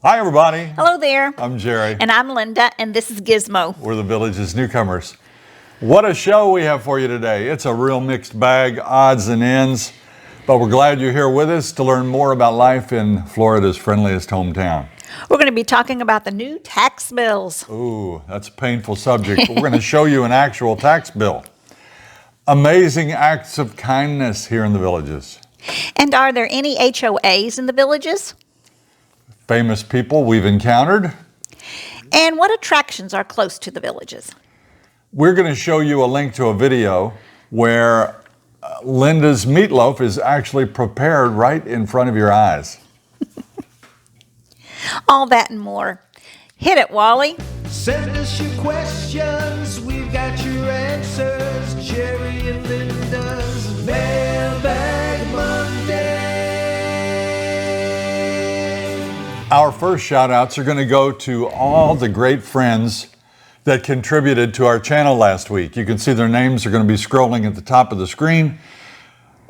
Hi, everybody. Hello there. I'm Jerry. And I'm Linda, and this is Gizmo. We're the Village's Newcomers. What a show we have for you today. It's a real mixed bag, odds and ends, but we're glad you're here with us to learn more about life in Florida's friendliest hometown. We're going to be talking about the new tax bills. Ooh, that's a painful subject, but we're going to show you an actual tax bill. Amazing acts of kindness here in the Villages. And are there any HOAs in the Villages? Famous people we've encountered. And what attractions are close to the Villages? We're going to show you a link to a video where Linda's meatloaf is actually prepared right in front of your eyes. All that and more. Hit it, Wally. Send us your questions, we've got your answers. Jerry and Linda's Mailbag Monday. Our first shout-outs are going to go to all the great friends that contributed to our channel last week. You can see their names are going to be scrolling at the top of the screen.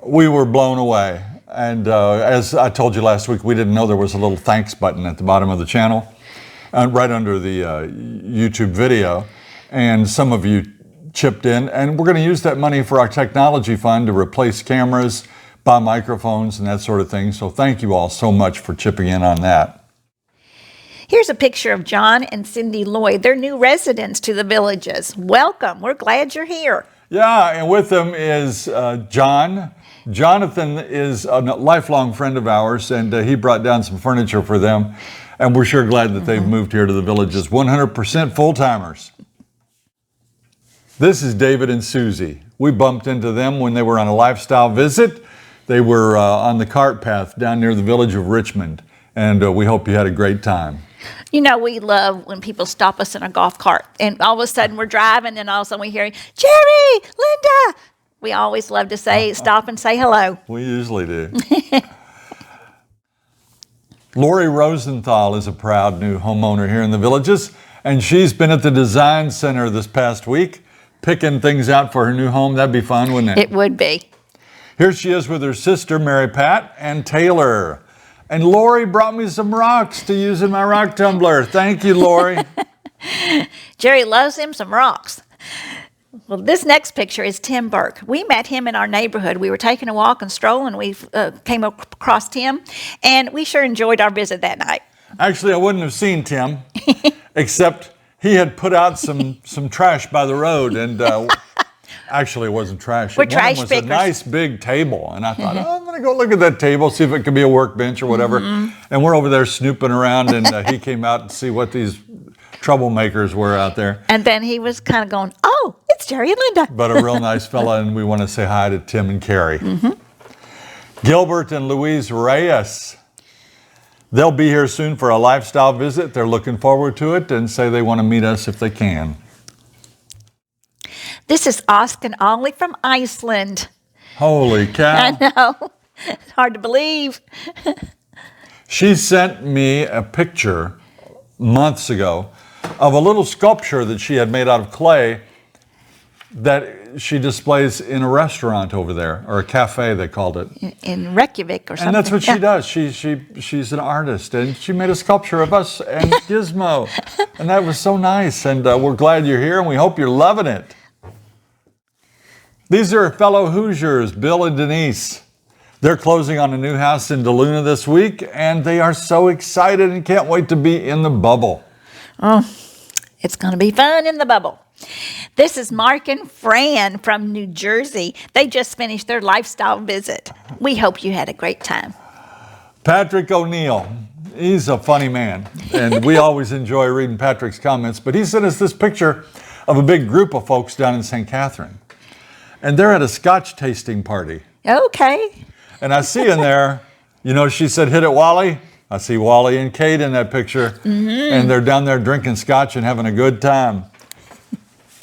We were blown away. And as I told you last week, we didn't know there was a little thanks button at the bottom of the channel, right under the YouTube video. And some of you chipped in. And we're going to use that money for our technology fund to replace cameras, buy microphones, and that sort of thing. So thank you all so much for chipping in on that. Here's a picture of John and Cindy Lloyd. They're new residents to the Villages. Welcome. We're glad you're here. Yeah, and with them is John. Jonathan is a lifelong friend of ours, and he brought down some furniture for them. And we're sure glad that they've moved here to the Villages. 100% full-timers. This is David and Susie. We bumped into them when they were on a lifestyle visit. They were on the cart path down near the village of Richmond. And we hope you had a great time. You know, we love when people stop us in a golf cart and all of a sudden we're driving and all of a sudden we hear, Jerry, Linda. We always love to stop and say hello. We usually do. Lori Rosenthal is a proud new homeowner here in the Villages, and she's been at the Design Center this past week, picking things out for her new home. That'd be fun, wouldn't it? It would be. Here she is with her sister, Mary Pat, and Taylor. And Lori brought me some rocks to use in my rock tumbler. Thank you, Lori. Jerry loves him some rocks. Well, this next picture is Tim Burke. We met him in our neighborhood. We were taking a walk and strolling. We came across Tim, and we sure enjoyed our visit that night. Actually, I wouldn't have seen Tim, except he had put out some trash by the road, and actually it wasn't trash. We're trash was pickers. A nice big table, and I thought, I'm going to go look at that table, see if it could be a workbench or whatever. And we're over there snooping around, and he came out to see what these troublemakers were out there. And then he was kind of going, oh, it's Jerry and Linda. But a real nice fella, and we want to say hi to Tim and Carrie. Gilbert and Louise Reyes. They'll be here soon for a lifestyle visit. They're looking forward to it and say they want to meet us if they can. This is Osk and Ollie from Iceland. Holy cow. I know. It's hard to believe. She sent me a picture months ago of a little sculpture that she had made out of clay that she displays in a restaurant over there, or a cafe, they called it. In Reykjavik or something. And that's what she does. She's an artist, and she made a sculpture of us and Gizmo. And that was so nice, and we're glad you're here, and we hope you're loving it. These are fellow Hoosiers, Bill and Denise. They're closing on a new house in DeLuna this week, and they are so excited and can't wait to be in the bubble. Oh, it's going to be fun in the bubble. This is Mark and Fran from New Jersey. They just finished their lifestyle visit. We hope you had a great time. Patrick O'Neill, he's a funny man, and we always enjoy reading Patrick's comments, but he sent us this picture of a big group of folks down in St. Catherine, and they're at a Scotch tasting party. Okay. And I see in there, she said, hit it, Wally. I see Wally and Kate in that picture, and they're down there drinking Scotch and having a good time.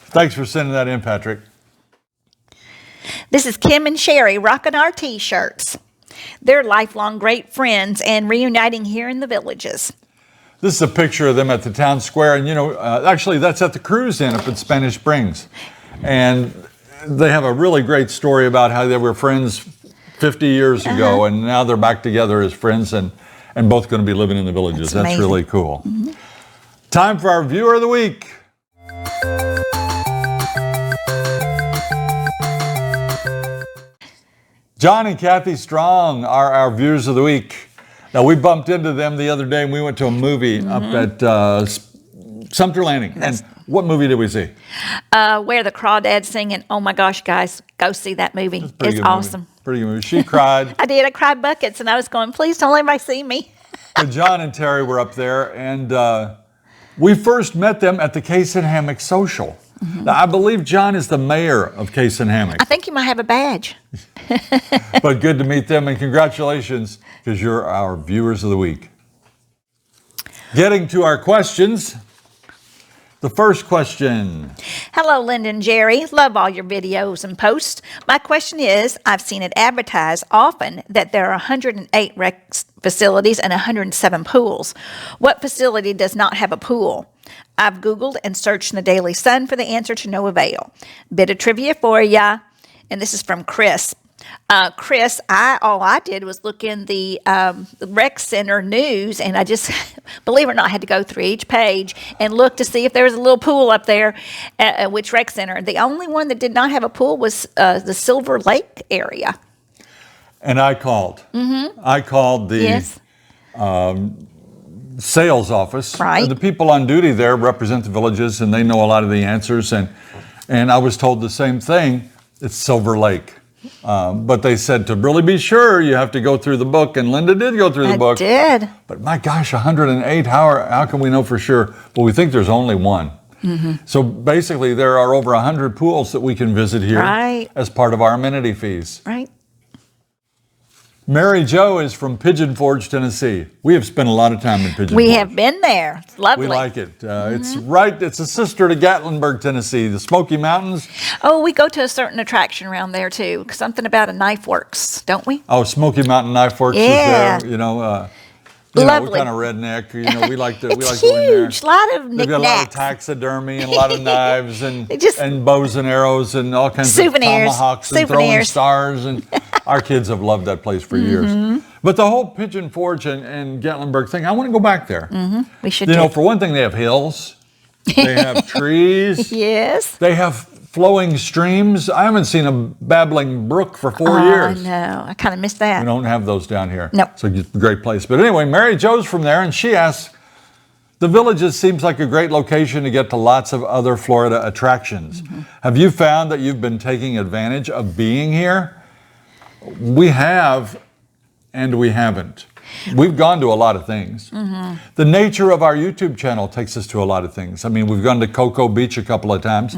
Thanks for sending that in, Patrick. This is Kim and Sherry rocking our T-shirts. They're lifelong great friends and reuniting here in the Villages. This is a picture of them at the town square, and actually that's at the Cruise Inn up in Spanish Springs. And they have a really great story about how they were friends 50 years ago, and now they're back together as friends, and and both going to be living in the villages. That's really cool. Time for our Viewer of the Week. John and Kathy Strong are our Viewers of the Week. Now, we bumped into them the other day and we went to a movie up at Sumter Landing. And what movie did we see? Where the Crawdads singing. Oh my gosh, guys, go see that movie. It's awesome. Pretty good movie. She cried. I did. I cried buckets, and I was going, please don't let anybody see me. But John and Terry were up there, and we first met them at the Case and Hammock Social. Now, I believe John is the mayor of Case and Hammock. I think you might have a badge. But good to meet them, and congratulations, because you're our Viewers of the Week. Getting to our questions. The first question. Hello, Linda and Jerry. Love all your videos and posts. My question is, I've seen it advertised often that there are 108 rec facilities and 107 pools. What facility does not have a pool? I've Googled and searched in the Daily Sun for the answer to no avail. Bit of trivia for ya, and this is from Chris. Chris, all I did was look in the rec center news, and I just, believe it or not, I had to go through each page and look to see if there was a little pool up there at which rec center. The only one that did not have a pool was the Silver Lake area. And I called. I called the sales office. Right. The people on duty there represent the villages, and they know a lot of the answers. And I was told the same thing. It's Silver Lake. But they said to really be sure, you have to go through the book. And Linda did go through the book. I did. But my gosh, 108, how can we know for sure? Well, we think there's only one. So basically, there are over 100 pools that we can visit here as part of our amenity fees. Right. Mary Jo is from Pigeon Forge, Tennessee. We have spent a lot of time in Pigeon Forge. We have been there. It's lovely. We like it. It's a sister to Gatlinburg, Tennessee, the Smoky Mountains. Oh, we go to a certain attraction around there too. Something about a knife works, don't we? Oh, Smoky Mountain Knife Works is there. You know, we're kind of redneck. You know, we like to going there. Huge, a lot of knickknacks. They've got a lot of taxidermy and a lot of knives and bows and arrows and all kinds of tomahawks and throwing stars. And our kids have loved that place for years. But the whole Pigeon Forge and Gatlinburg thing, I want to go back there. We should. You know, for one thing, they have hills. They have trees. Yes. They have flowing streams. I haven't seen a babbling brook for 4 years. I know. I kind of missed that. We don't have those down here. No. So it's a great place. But anyway, Mary Jo's from there, and she asks, the Villages seems like a great location to get to lots of other Florida attractions. Have you found that you've been taking advantage of being here? We have, and we haven't. We've gone to a lot of things. The nature of our YouTube channel takes us to a lot of things. I mean, we've gone to Cocoa Beach a couple of times.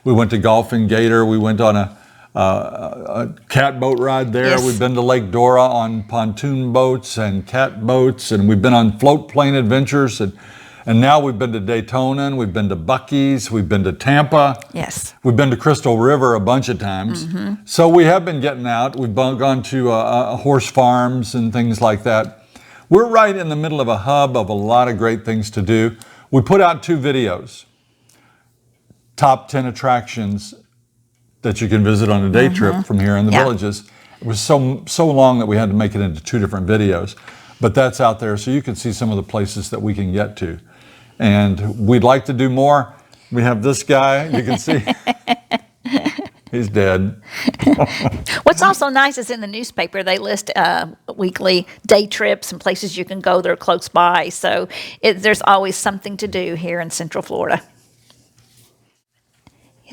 We went to Golf and Gator. We went on a cat boat ride there. Yes. We've been to Lake Dora on pontoon boats and cat boats, and we've been on float plane adventures, and now we've been to Daytona, and we've been to Buc-ee's, we've been to Tampa. Yes. We've been to Crystal River a bunch of times. So we have been getting out. We've gone to horse farms and things like that. We're right in the middle of a hub of a lot of great things to do. We put out 2 videos. Top 10 attractions that you can visit on a day trip from here in the Villages. It was so long that we had to make it into 2 different videos, but that's out there so you can see some of the places that we can get to. And we'd like to do more. We have this guy, you can see. He's dead. What's also nice is in the newspaper, they list weekly day trips and places you can go that are close by. So there's always something to do here in Central Florida.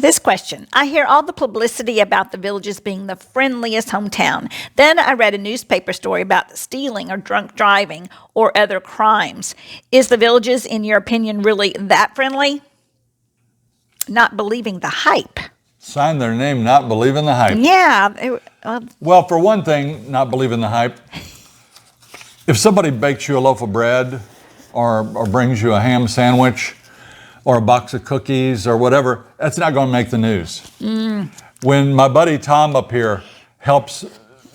This question, I hear all the publicity about the Villages being the friendliest hometown. Then I read a newspaper story about stealing or drunk driving or other crimes. Is the Villages, in your opinion, really that friendly? Not believing the hype. Sign their name, not believing the hype. Yeah. Well, for one thing, not believing the hype. If somebody bakes you a loaf of bread or brings you a ham sandwich or a box of cookies or whatever, that's not going to make the news. When my buddy Tom up here helps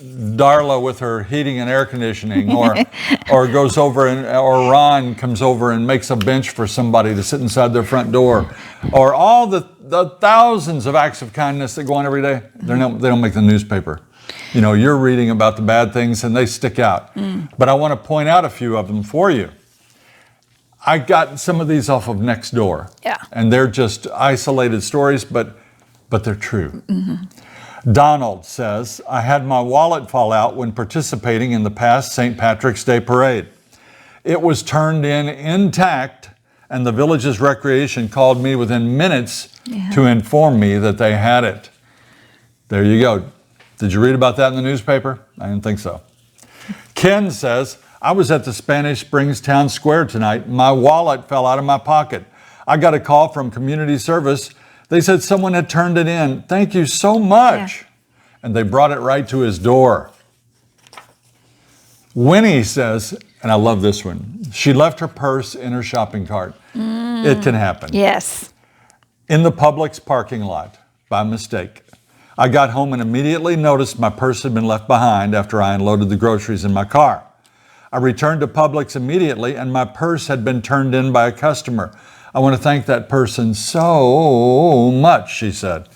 Darla with her heating and air conditioning, or goes over or Ron comes over and makes a bench for somebody to sit inside their front door, or all the thousands of acts of kindness that go on every day, they don't make the newspaper. You know, you're reading about the bad things and they stick out. But I want to point out a few of them for you. I got some of these off of Nextdoor. Yeah. And they're just isolated stories, but they're true. Donald says, I had my wallet fall out when participating in the past St. Patrick's Day parade. It was turned in intact, and the village's recreation called me within minutes to inform me that they had it. There you go. Did you read about that in the newspaper? I didn't think so. Ken says, I was at the Spanish Springs Town Square tonight. My wallet fell out of my pocket. I got a call from community service. They said someone had turned it in. Thank you so much. Yeah. And they brought it right to his door. Winnie says, and I love this one, she left her purse in her shopping cart. It can happen. Yes. In the Publix parking lot, by mistake. I got home and immediately noticed my purse had been left behind after I unloaded the groceries in my car. I returned to Publix immediately and my purse had been turned in by a customer. I want to thank that person so much, she said.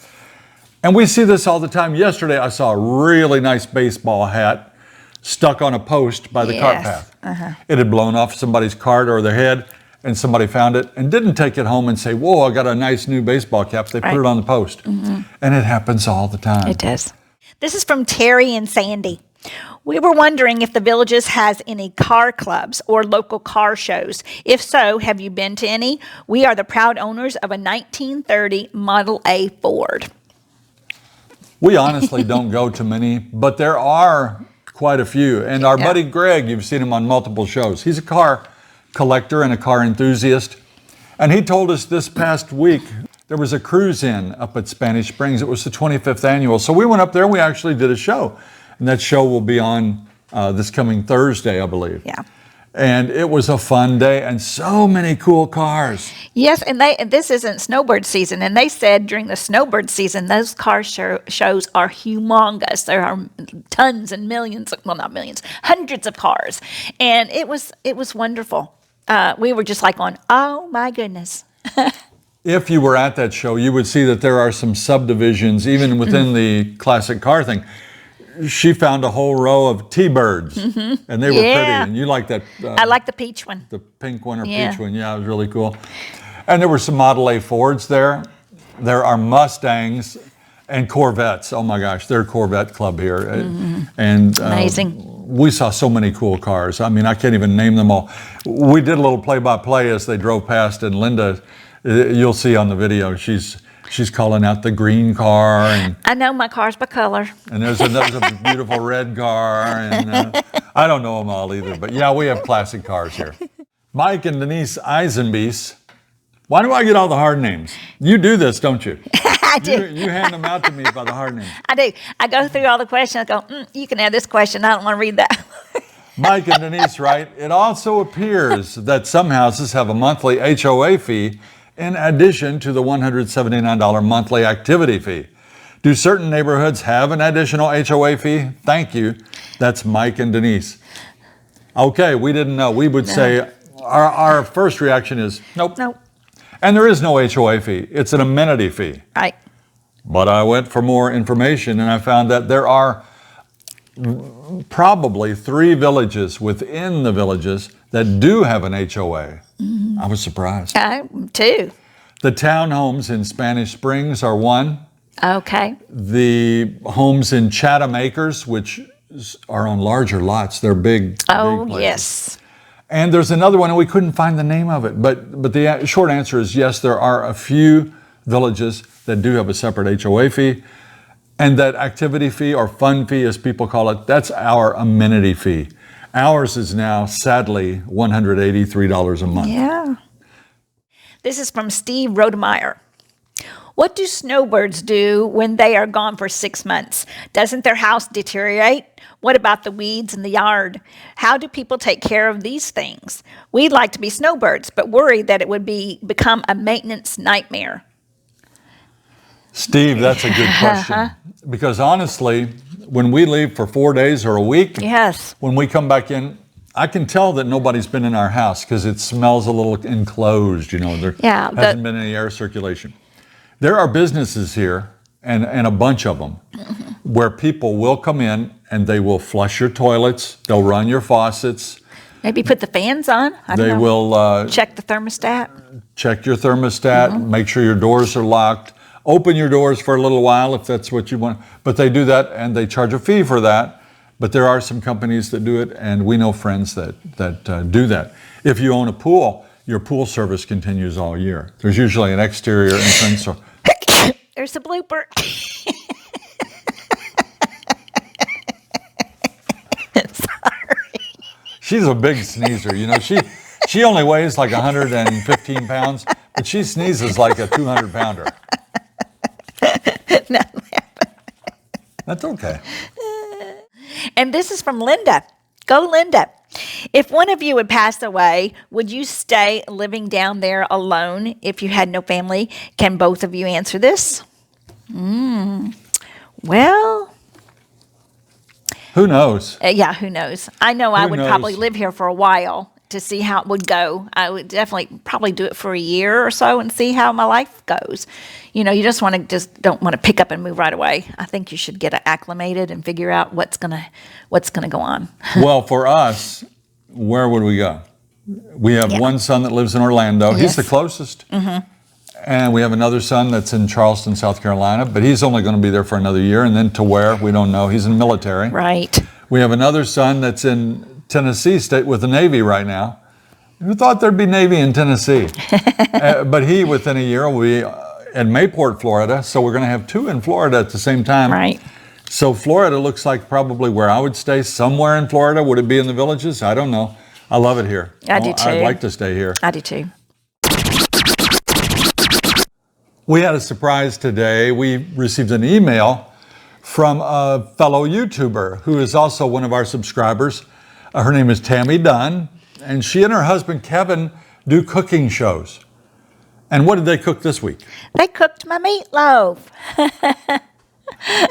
And we see this all the time. Yesterday, I saw a really nice baseball hat stuck on a post by the cart path. It had blown off somebody's cart or their head, and somebody found it and didn't take it home and say, whoa, I got a nice new baseball cap. They put it on the post. And it happens all the time. It does. This is from Terry and Sandy. We were wondering if the Villages has any car clubs or local car shows. If so, have you been to any? We are the proud owners of a 1930 Model A Ford. We honestly don't go to many, but there are quite a few. And our buddy Greg, you've seen him on multiple shows. He's a car collector and a car enthusiast. And he told us this past week there was a cruise-in up at Spanish Springs. It was the 25th annual. So we went up there and we actually did a show. And that show will be on this coming Thursday, I believe. Yeah. And it was a fun day and so many cool cars. Yes, and this isn't snowbird season, and they said during the snowbird season, those car shows are humongous. There are tons and millions, well, not millions, hundreds of cars. And it was wonderful. We were just like going, oh my goodness. If you were at that show, you would see that there are some subdivisions, even within the classic car thing. She found a whole row of T-birds, and they were pretty. And you like that? I like the peach one. The pink one or peach one. Yeah, it was really cool. And there were some Model A Fords there. There are Mustangs and Corvettes. Oh my gosh, they're a Corvette club here. And amazing. We saw so many cool cars. I mean, I can't even name them all. We did a little play-by-play as they drove past, and Linda, you'll see on the video, she's calling out the green car. And I know my cars by color. And there's a beautiful red car. And I don't know them all either. But yeah, we have classic cars here. Mike and Denise Eisenbees. Why do I get all the hard names? You do this, don't you? I do. You hand them out to me by the hard names. I do. I go through all the questions. I go, you can have this question. I don't want to read that. Mike and Denise write, it also appears that some houses have a monthly HOA fee in addition to the $179 monthly activity fee. Do certain neighborhoods have an additional HOA fee? Thank you. That's Mike and Denise. Okay, we didn't know. We would say our first reaction is nope. Nope. And there is no HOA fee. It's an amenity fee. Right. But I went for more information and I found that there are probably 3 villages within the villages that do have an HOA. I was surprised. I too. The townhomes in Spanish Springs are one. Okay. The homes in Chatham Acres, which are on larger lots, they're big. Oh, big places. yes. And there's another one, and we couldn't find the name of it. But the short answer is yes, there are a few villages that do have a separate HOA fee. And that activity fee, or fun fee as people call it, that's our amenity fee. Ours is now, sadly, $183 a month. Yeah. This is from Steve Rodemeyer. What do snowbirds do when they are gone for 6 months? Doesn't their house deteriorate? What about the weeds in the yard? How do people take care of these things? We'd like to be snowbirds, but worry that it would become a maintenance nightmare. Steve, that's a good question. Because honestly, when we leave for 4 days or a week, yes, when we come back in, I can tell that nobody's been in our house because it smells a little enclosed, there hasn't been any air circulation. There are businesses here, and a bunch of them, where people will come in and they will flush your toilets, they'll run your faucets, Maybe put the fans on. I don't they know. will Check the thermostat. check your thermostat, make sure your doors are locked, open your doors for a little while if that's what you want. But they do that and they charge a fee for that. But there are some companies that do it, and we know friends that do that. If you own a pool, your pool service continues all year. There's usually an exterior entrance. There's a blooper. She's a big sneezer. You know, she only weighs like 115 pounds, but she sneezes like a 200-pounder. That's okay. And this is from Linda. Go, Linda. If one of you would pass away, would you stay living down there alone if you had no family? Can both of you answer this? Well, Who knows? yeah, who knows? I know I Who would knows? probably live here for a while to see how it would go. I would definitely probably do it for a year or so and see how my life goes. You know, you just don't want to pick up and move right away. I think you should get acclimated and figure out what's gonna go on. Well, for us, where would we go? We have one son that lives in Orlando. He's Yes. the closest. And we have another son that's in Charleston, South Carolina, but he's only going to be there for another year. And then to where? We don't know. He's in the military. Right. We have another son that's in Tennessee State with the Navy right now. Who thought there'd be Navy in Tennessee? But he, within a year, will be in Mayport, Florida. So we're going to have two in Florida at the same time. Right. So Florida looks like probably where I would stay, somewhere in Florida. Would it be in the Villages? I don't know. I love it here. I do too. I'd like to stay here. I do too. We had a surprise today. We received an email from a fellow YouTuber who is also one of our subscribers. Her name is Tami Dunn, and she and her husband Kevin do cooking shows. And what did they cook this week? They cooked my meatloaf.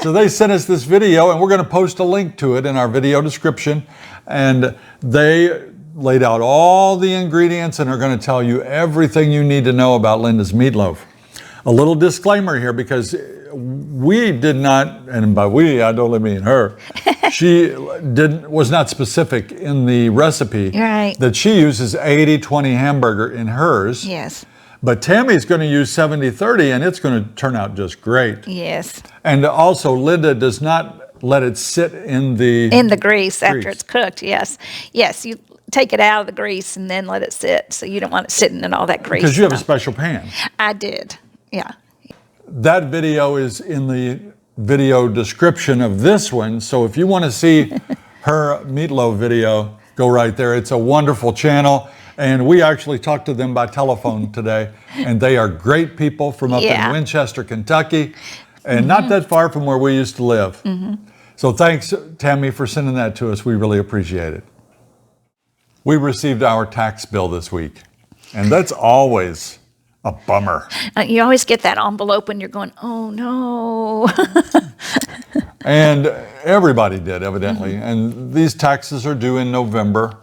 So they sent us this video, and we're going to post a link to it in our video description. And they laid out all the ingredients and are going to tell you everything you need to know about Linda's meatloaf. A little disclaimer here, because we did not, and by we, I don't mean her, she was not specific in the recipe Right. that she uses 80-20 hamburger in hers. Yes. But Tammy's going to use 70-30, and it's going to turn out just great. Yes. And also, Linda does not let it sit in the Grease after it's cooked. Yes. Yes. You take it out of the grease and then let it sit. So you don't want it sitting in all that grease. because you have a special pan. I did. Yeah. That video is in the video description of this one. So if you want to see her meatloaf video, go right there. It's a wonderful channel. And we actually talked to them by telephone today. And they are great people from up in Winchester, Kentucky, and not that far from where we used to live. So thanks, Tami, for sending that to us. We really appreciate it. We received our tax bill this week. And that's always a bummer. You always get that envelope when you're going, oh no. And everybody did, evidently. And these taxes are due in November.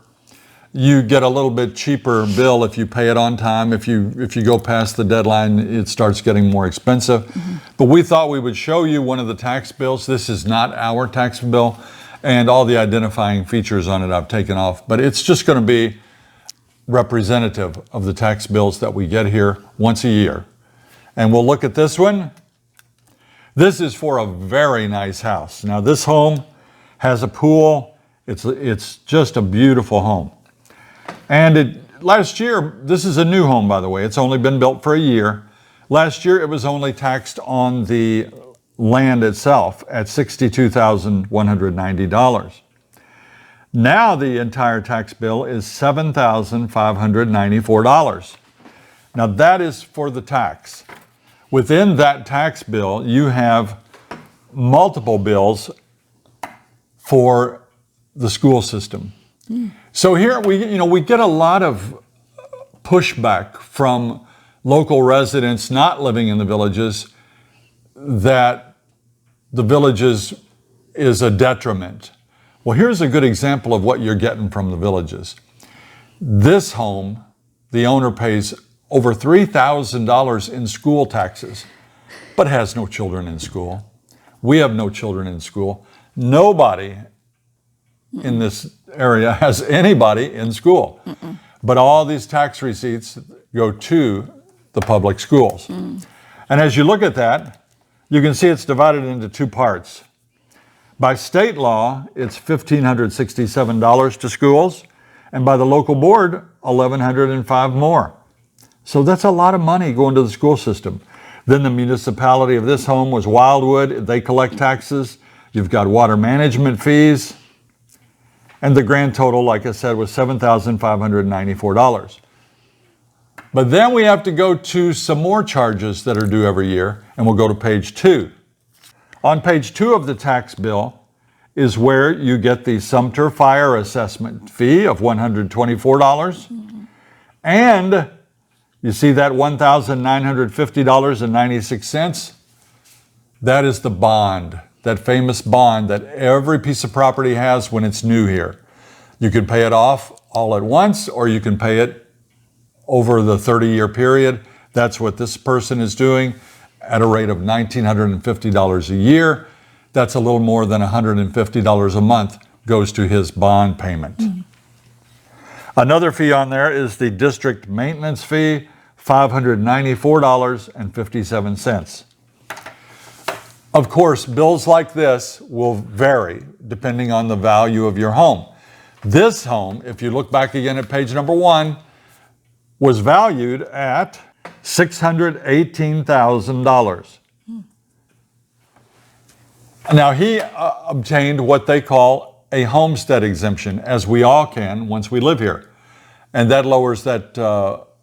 You get a little bit cheaper bill if you pay it on time. If you go past the deadline, it starts getting more expensive. But we thought we would show you one of the tax bills. This is not our tax bill, and all the identifying features on it I've taken off. But it's just going to be representative of the tax bills that we get here once a year. And we'll look at this one. This is for a very nice house. Now, this home has a pool. It's just a beautiful home. And last year, this is a new home, by the way. It's only been built for a year. Last year, it was only taxed on the land itself at $62,190. Now the entire tax bill is $7,594. Now that is for the tax. Within that tax bill, you have multiple bills for the school system. So here we get a lot of pushback from local residents not living in the villages that the villages is a detriment. Well, here's a good example of what you're getting from the villages. This home, the owner pays over $3,000 in school taxes, but has no children in school. We have no children in school. Nobody in this area has anybody in school. But all these tax receipts go to the public schools. And as you look at that, you can see it's divided into two parts. By state law, it's $1,567 to schools, and by the local board, $1,105 more. So that's a lot of money going to the school system. Then the municipality of this home was Wildwood. They collect taxes. You've got water management fees. And the grand total, like I said, was $7,594. But then we have to go to some more charges that are due every year, and we'll go to page 2. On page 2 of the tax bill is where you get the Sumter Fire Assessment fee of $124. And you see that $1,950.96? That is the bond, that famous bond that every piece of property has when it's new here. You can pay it off all at once, or you can pay it over the 30-year period. That's what this person is doing at a rate of $1,950 a year. That's a little more than $150 a month goes to his bond payment. Another fee on there is the district maintenance fee, $594.57. Of course, bills like this will vary depending on the value of your home. This home, if you look back again at page number 1, was valued at $618,000. Now, he obtained what they call a homestead exemption, as we all can once we live here. And that lowers that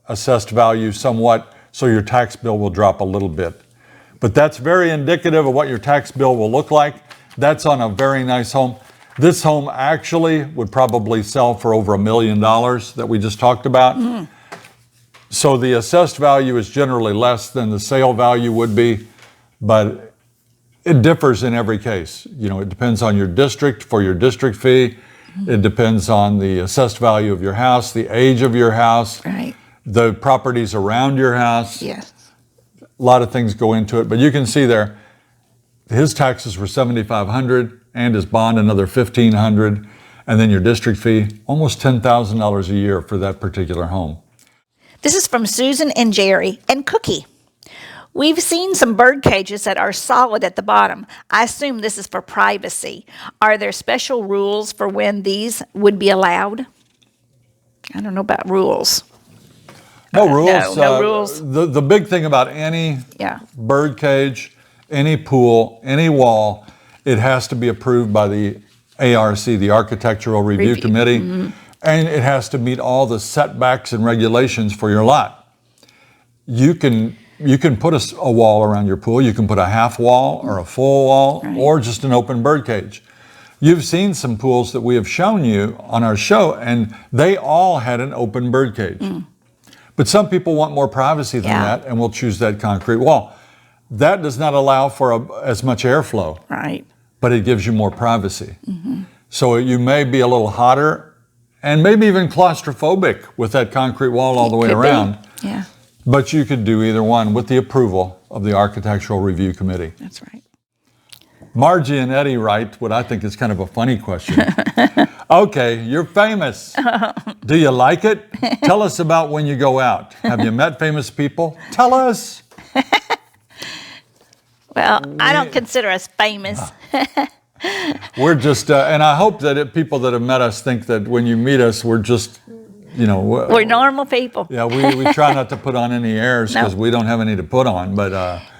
assessed value somewhat, so your tax bill will drop a little bit. But that's very indicative of what your tax bill will look like. That's on a very nice home. This home actually would probably sell for over $1 million that we just talked about. So the assessed value is generally less than the sale value would be, but it differs in every case. You know, it depends on your district for your district fee. It depends on the assessed value of your house, the age of your house, Right. the properties around your house. Yes. A lot of things go into it, but you can see there, his taxes were $7,500 and his bond another $1,500, and then your district fee, almost $10,000 a year for that particular home. This is from Susan and Jerry and Cookie. We've seen some bird cages that are solid at the bottom. I assume this is for privacy. Are there special rules for when these would be allowed? I don't know about rules. No rules. No rules. The big thing about any Yeah. bird cage, any pool, any wall, it has to be approved by the ARC, the Architectural Review Committee, and it has to meet all the setbacks and regulations for your lot. You can put a wall around your pool. You can put a half wall or a full wall, or just an open bird cage. You've seen some pools that we have shown you on our show, and they all had an open bird cage. But some people want more privacy than that and will choose that concrete wall. That does not allow for as much airflow, Right. but it gives you more privacy. So you may be a little hotter and maybe even claustrophobic with that concrete wall all the way Could be. around. Yeah, But you could do either one with the approval of the Architectural Review Committee. that's right. Margie and Eddie write what I think is kind of a funny question. Okay, you're famous. Do you like it? Tell us about when you go out. Have you met famous people? Tell us. Well, I don't consider us famous. We're just, and I hope that people that have met us think that when you meet us, we're just, you know. We're normal people. Yeah, we try not to put on any airs because we don't have any to put on. But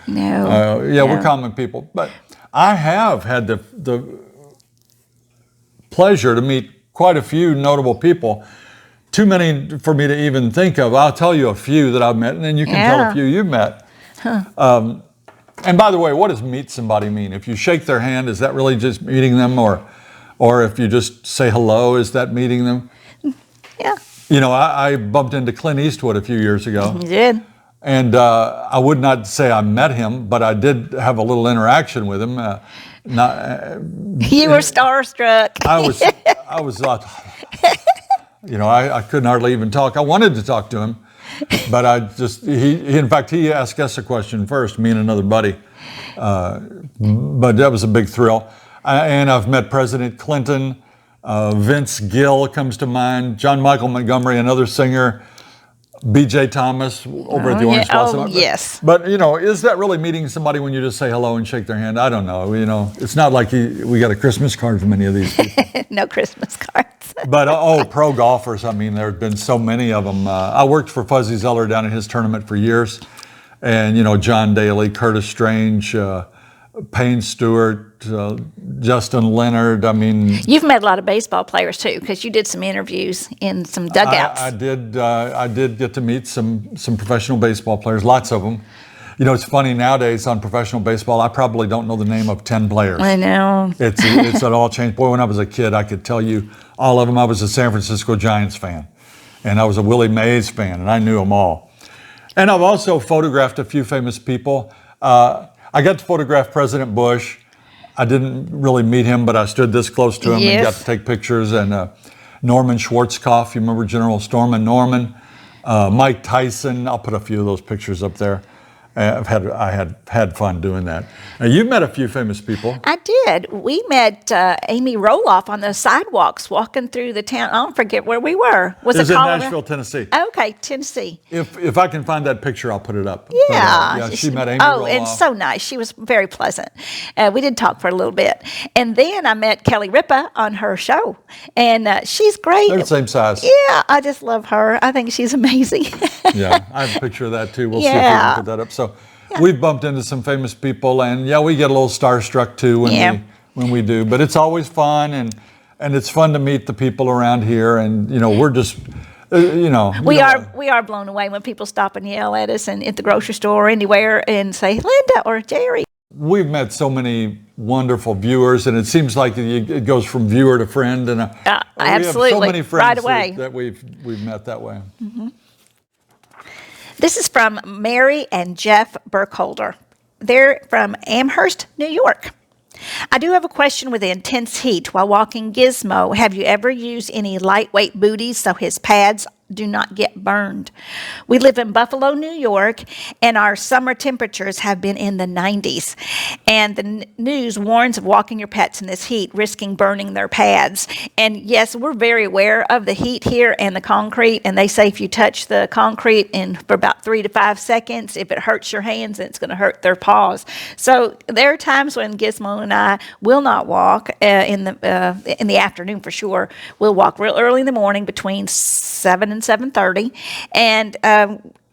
we're common people. But I have had the pleasure to meet quite a few notable people. Too many for me to even think of. I'll tell you a few that I've met, and then you can tell a few you've met. And by the way, what does meet somebody mean? If you shake their hand, is that really just meeting them? Or if you just say hello, is that meeting them? Yeah. You know, I bumped into Clint Eastwood a few years ago. You did. And I would not say I met him, but I did have a little interaction with him. You were starstruck. I was, you know, I couldn't hardly even talk. I wanted to talk to him, But in fact, he asked us a question first, me and another buddy. But that was a big thrill. And I've met President Clinton, Vince Gill comes to mind, John Michael Montgomery, another singer, B.J. Thomas over at the Orange Blossom. Oh, yes. But, is that really meeting somebody when you just say hello and shake their hand? I don't know. It's not like we got a Christmas card from any of these people. No Christmas cards. But, pro golfers, I mean, there have been so many of them. I worked for Fuzzy Zeller down in his tournament for years. And, John Daly, Curtis Strange, Payne Stewart, Justin Leonard. I mean, you've met a lot of baseball players too, because you did some interviews in some dugouts. I did get to meet some professional baseball players, lots of them. It's funny nowadays on professional baseball. I probably don't know the name of 10 players. I know. It's all changed. Boy, when I was a kid, I could tell you all of them. I was a San Francisco Giants fan, and I was a Willie Mays fan, and I knew them all. And I've also photographed a few famous people. I got to photograph President Bush. I didn't really meet him, but I stood this close to him and got to take pictures. And Norman Schwarzkopf, you remember General Stormin' Norman? Mike Tyson. I'll put a few of those pictures up there. I had fun doing that. Now, you've met a few famous people. I did. We met Amy Roloff on the sidewalks walking through the town. I don't forget where we were. Was it Colorado? In Nashville, Tennessee. Okay, Tennessee. If I can find that picture, I'll put it up. Yeah. But, she met Amy Roloff. Oh, and so nice. She was very pleasant. We did talk for a little bit. And then I met Kelly Ripa on her show. And she's great. They're the same size. Yeah, I just love her. I think she's amazing. Yeah, I have a picture of that too. We'll see if we can put that up. So we've bumped into some famous people, and we get a little starstruck too when we do. But it's always fun, and it's fun to meet the people around here. And we're just, we are blown away when people stop and yell at us, and at the grocery store or anywhere, and say Linda or Jerry. We've met so many wonderful viewers, and it seems like it goes from viewer to friend. And absolutely, we have so many friends right away. that we've met that way. Mm-hmm. This is from Mary and Jeff Burkholder. They're from Amherst, New York. I do have a question with the intense heat. While walking Gizmo, have you ever used any lightweight booties so his pads do not get burned? We live in Buffalo, New York, and our summer temperatures have been in the 90s. And the news warns of walking your pets in this heat, risking burning their pads. And yes, we're very aware of the heat here and the concrete. And they say if you touch the concrete for about 3 to 5 seconds, if it hurts your hands, it's going to hurt their paws. So there are times when Gizmo and I will not walk in the afternoon for sure. We'll walk real early in the morning between 7 and 7:30, and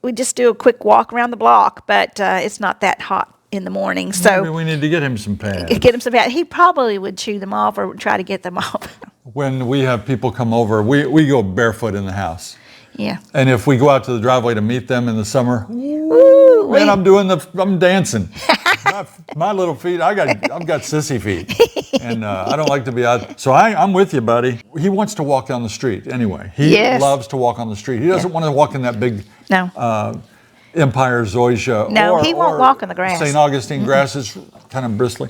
we just do a quick walk around the block, but it's not that hot in the morning. So maybe we need to get him some pads. He probably would chew them off or try to get them off. When we have people come over, we go barefoot in the house. Yeah. And if we go out to the driveway to meet them in the summer, man, I'm dancing. My little feet, I've got sissy feet, and I don't like to be out. So I'm with you, buddy. He wants to walk down the street anyway. He loves to walk on the street. He doesn't want to walk in that big Empire Zoysia. No, he won't walk on the grass. St. Augustine grass is kind of bristly.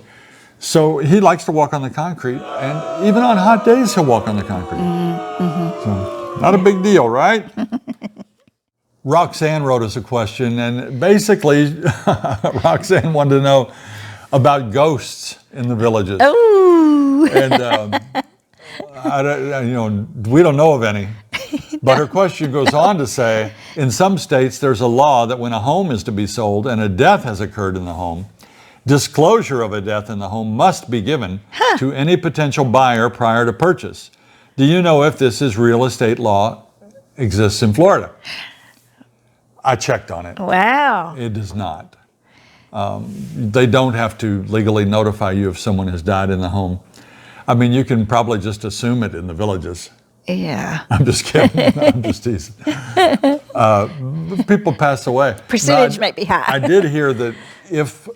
So he likes to walk on the concrete, and even on hot days, he'll walk on the concrete. Mm-hmm. So not a big deal, right? Roxanne wrote us a question, and basically, Roxanne wanted to know about ghosts in the villages. Ooh. And we don't know of any. But her question goes on to say, in some states, there's a law that when a home is to be sold and a death has occurred in the home, disclosure of a death in the home must be given to any potential buyer prior to purchase. Do you know if this is real estate law exists in Florida? I checked on it. Wow. It does not. They don't have to legally notify you if someone has died in the home. I mean, you can probably just assume it in the villages. Yeah. I'm just kidding. I'm just teasing. People pass away. Percentage may be high. I did hear that if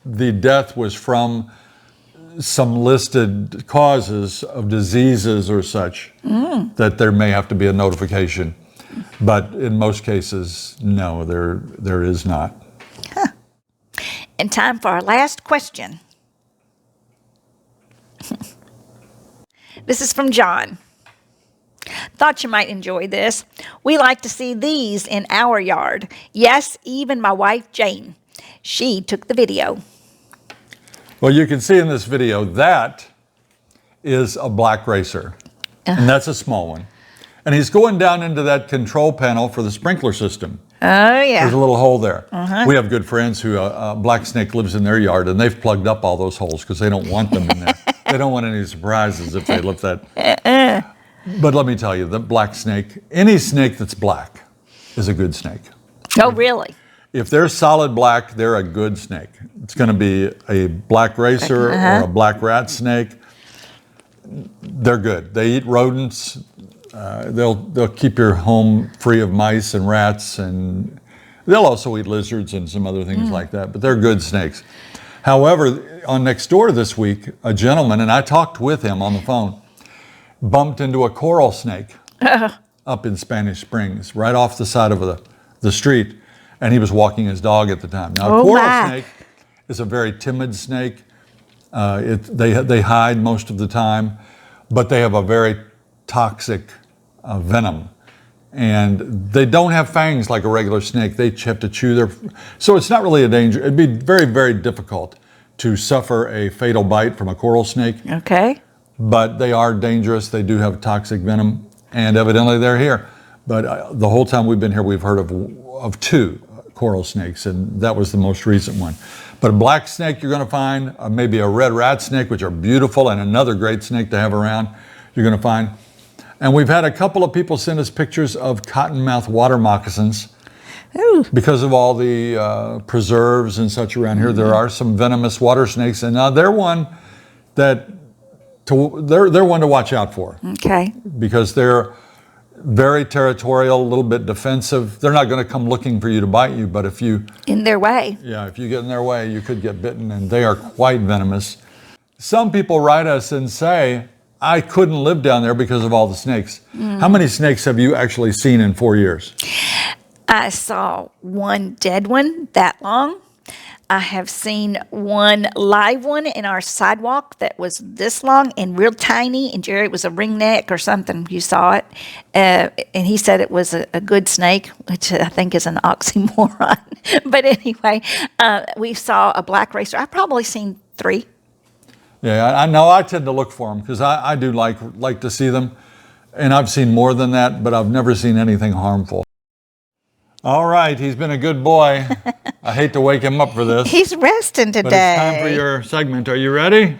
the death was from some listed causes of diseases or such, that there may have to be a notification. But in most cases, no, there is not. Huh. And time for our last question. This is from John. Thought you might enjoy this. We like to see these in our yard. Yes, even my wife, Jane. She took the video. Well, you can see in this video, that is a black racer. And that's a small one. And he's going down into that control panel for the sprinkler system. Oh, yeah. There's a little hole there. We have good friends who, black snake lives in their yard, and they've plugged up all those holes because they don't want them in there. They don't want any surprises if they lift that. But let me tell you, the black snake, any snake that's black is a good snake. Oh, really? If they're solid black, they're a good snake. It's going to be a black racer or a black rat snake. They're good. They eat rodents. They'll keep your home free of mice and rats, and they'll also eat lizards and some other things like that, but they're good snakes. However, on Nextdoor this week, a gentleman, and I talked with him on the phone, bumped into a coral snake up in Spanish Springs, right off the side of the street, and he was walking his dog at the time. Now, a coral snake is a very timid snake. They hide most of the time, but they have a very toxic venom, and they don't have fangs like a regular snake. They have to chew their, so it's not really a danger. It'd be very, very difficult to suffer a fatal bite from a coral snake. Okay. But they are dangerous. They do have toxic venom, and evidently they're here. But the whole time we've been here, we've heard of 2 coral snakes, and that was the most recent one. But a black snake you're going to find, maybe a red rat snake, which are beautiful, and another great snake to have around, you're going to find. And we've had a couple of people send us pictures of cottonmouth water moccasins. Ooh. Because of all the preserves and such around here. There are some venomous water snakes, and they're one that they're one to watch out for. Okay. Because they're very territorial, a little bit defensive. They're not going to come looking for you to bite you, but if you in their way. Yeah, if you get in their way, you could get bitten, and they are quite venomous. Some people write us and say, I couldn't live down there because of all the snakes. How many snakes have you actually seen in 4 years? I saw one dead one that long. I have seen one live one in our sidewalk that was this long and real tiny. And Jerry, it was a ringneck or something. You saw it. And he said it was a good snake, which I think is an oxymoron. But anyway, we saw a black racer. I've probably seen 3. Yeah, I know. I tend to look for them because I do like to see them. And I've seen more than that, but I've never seen anything harmful. All right, he's been a good boy. I hate to wake him up for this. He's resting today. But it's time for your segment. Are you ready?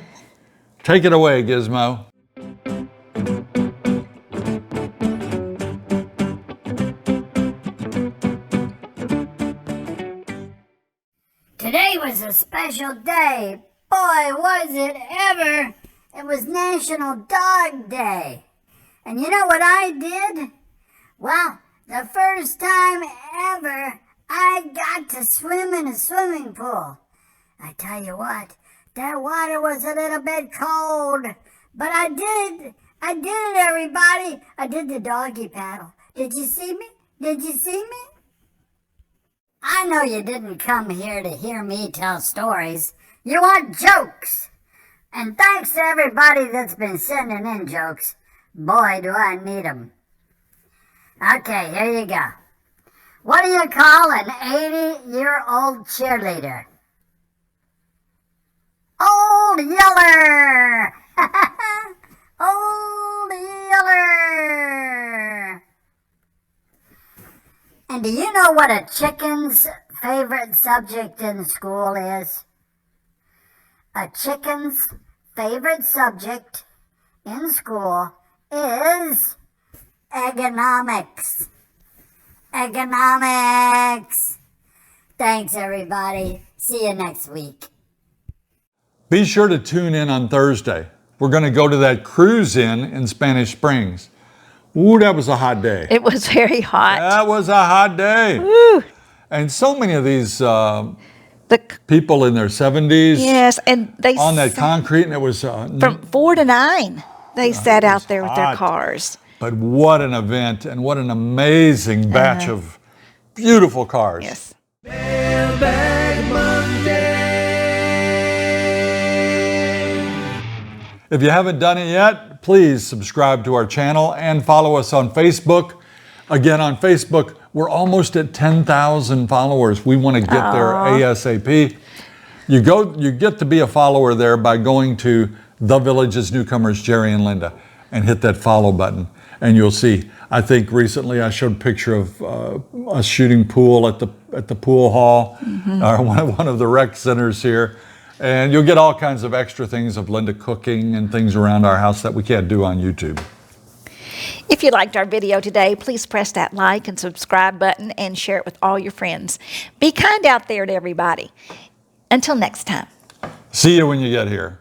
Take it away, Gizmo. Today was a special day. Boy, was it ever! It was National Dog Day. And you know what I did? Well, the first time ever I got to swim in a swimming pool. I tell you what, that water was a little bit cold. But I did it, everybody. I did the doggy paddle. Did you see me? Did you see me? I know you didn't come here to hear me tell stories. You want jokes. And thanks to everybody that's been sending in jokes. Boy, do I need them. Okay, here you go. What do you call an 80-year-old cheerleader? Old Yeller! Old Yeller! And do you know what a chicken's favorite subject in school is? A chicken's favorite subject in school is economics. Economics. Thanks, everybody. See you next week. Be sure to tune in on Thursday. We're going to go to that cruise in Spanish Springs. Ooh, that was a hot day. It was very hot. That was a hot day. Woo. And so many of these people in their 70s. Yes, and they on that concrete, and it was from 4 to 9. They sat out there with their cars. But what an event, and what an amazing batch of beautiful cars. Yes. Mailbag Monday. If you haven't done it yet, please subscribe to our channel and follow us on Facebook. Again, on Facebook, we're almost at 10,000 followers. We want to get there ASAP. You get to be a follower there by going to The Village's Newcomers, Jerry and Linda, and hit that follow button. And you'll see, I think recently I showed a picture of us shooting pool at the pool hall, one of the rec centers here. And you'll get all kinds of extra things of Linda cooking and things around our house that we can't do on YouTube. If you liked our video today, please press that like and subscribe button and share it with all your friends. Be kind out there to everybody. Until next time. See you when you get here.